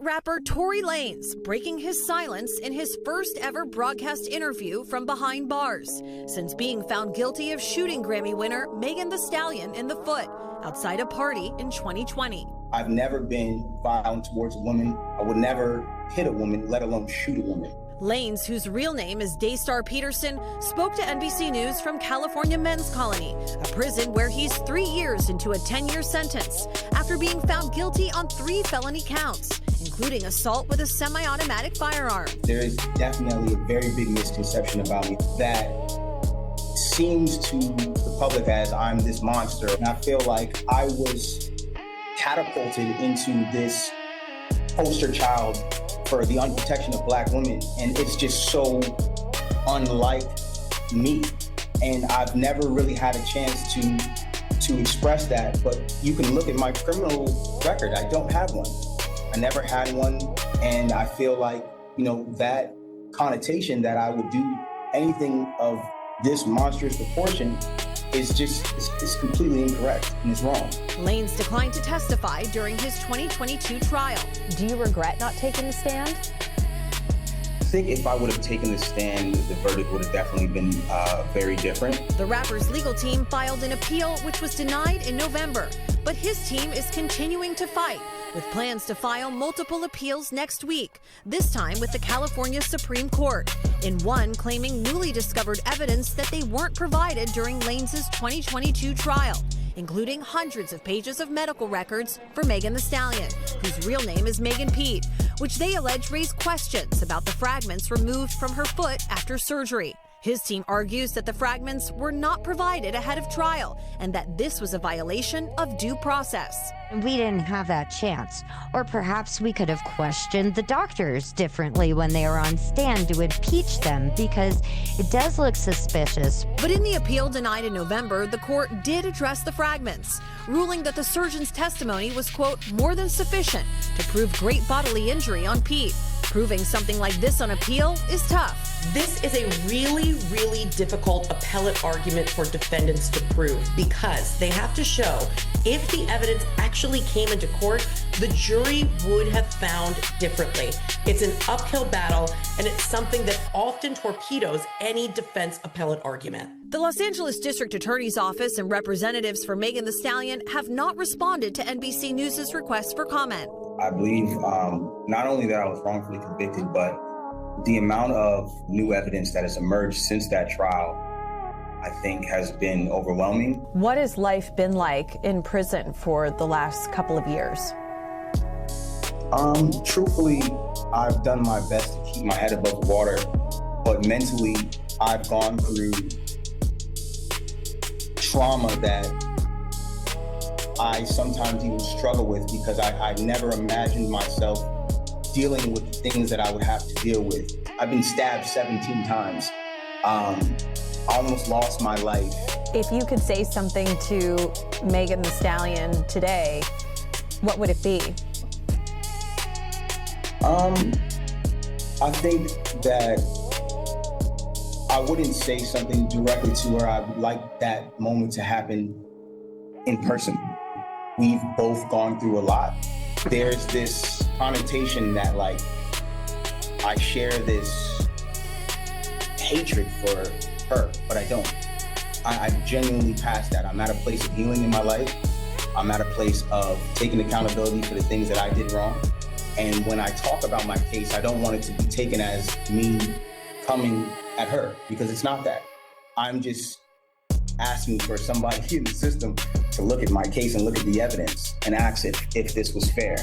rapper Tory Lanez breaking his silence in his first ever broadcast interview from behind bars since being found guilty of shooting Grammy winner Megan Thee Stallion in the foot outside a party in 2020. I've never been violent towards a woman. I would never hit a woman, let alone shoot a woman. Lanez, whose real name is Daystar Peterson, spoke to NBC News from California Men's Colony, a prison where he's 3 years into a 10-year sentence after being found guilty on 3 felony counts, including assault with a semi-automatic firearm. There is definitely a very big misconception about me that seems to the public as I'm this monster. And I feel like I was catapulted into this poster child for the unprotection of Black women, and it's just so unlike me. And I've never really had a chance to express that, but you can look at my criminal record. I don't have one. I never had one, and I feel like, you know, that connotation that I would do anything of this monstrous proportion is just, it's completely incorrect and it's wrong. Lanez declined to testify during his 2022 trial. Do you regret not taking the stand? I think if I would have taken the stand, the verdict would have definitely been very different. The rapper's legal team filed an appeal which was denied in November, but his team is continuing to fight, with plans to file multiple appeals next week, this time with the California Supreme Court, in one claiming newly discovered evidence that they weren't provided during Lanez's 2022 trial, including hundreds of pages of medical records for Megan Thee Stallion, whose real name is Megan Pete, which they allege raised questions about the fragments removed from her foot after surgery. His team argues that the fragments were not provided ahead of trial and that this was a violation of due process. We didn't have that chance. Or perhaps we could have questioned the doctors differently when they were on stand to impeach them, because it does look suspicious. But in the appeal denied in November, the court did address the fragments, ruling that the surgeon's testimony was, quote, more than sufficient to prove great bodily injury on Pete. Proving something like this on appeal is tough. This is a really, really difficult appellate argument for defendants to prove, because they have to show if the evidence actually came into court, the jury would have found differently. It's an uphill battle, and it's something that often torpedoes any defense appellate argument. The Los Angeles District Attorney's Office and representatives for Megan Thee Stallion have not responded to NBC News' request for comment. I believe not only that I was wrongfully convicted, but the amount of new evidence that has emerged since that trial, I think, has been overwhelming. What has life been like in prison for the last couple of years? Truthfully, I've done my best to keep my head above water, but mentally, I've gone through trauma that I sometimes even struggle with, because I never imagined myself dealing with the things that I would have to deal with. I've been stabbed 17 times. I almost lost my life. If you could say something to Megan Thee Stallion today, what would it be? I think that I wouldn't say something directly to her. I would like that moment to happen in person. We've both gone through a lot. There's this connotation that, like, I share this hatred for her, but I don't. I've genuinely passed that. I'm at a place of healing in my life. I'm at a place of taking accountability for the things that I did wrong. And when I talk about my case, I don't want it to be taken as me coming at her, because it's not that. I'm just asking for somebody in the system to look at my case and look at the evidence and ask if this was fair.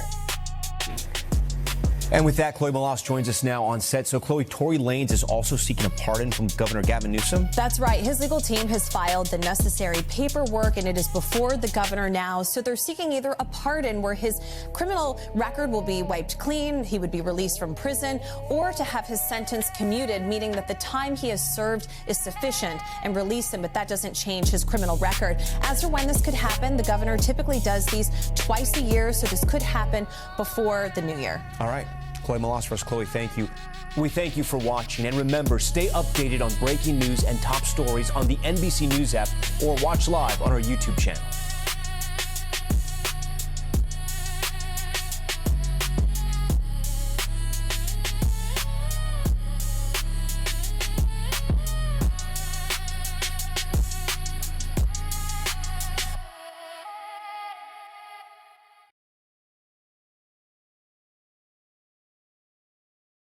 And with that, Chloe Malas joins us now on set. So, Chloe, Tory Lanez is also seeking a pardon from Governor Gavin Newsom? That's right. His legal team has filed the necessary paperwork, and it is before the governor now. So they're seeking either a pardon where his criminal record will be wiped clean, he would be released from prison, or to have his sentence commuted, meaning that the time he has served is sufficient, and release him, but that doesn't change his criminal record. As for when this could happen, the governor typically does these twice a year, so this could happen before the new year. All right. Chloe Malas for us. Chloe, thank you. We thank you for watching. And remember, stay updated on breaking news and top stories on the NBC News app, or watch live on our YouTube channel.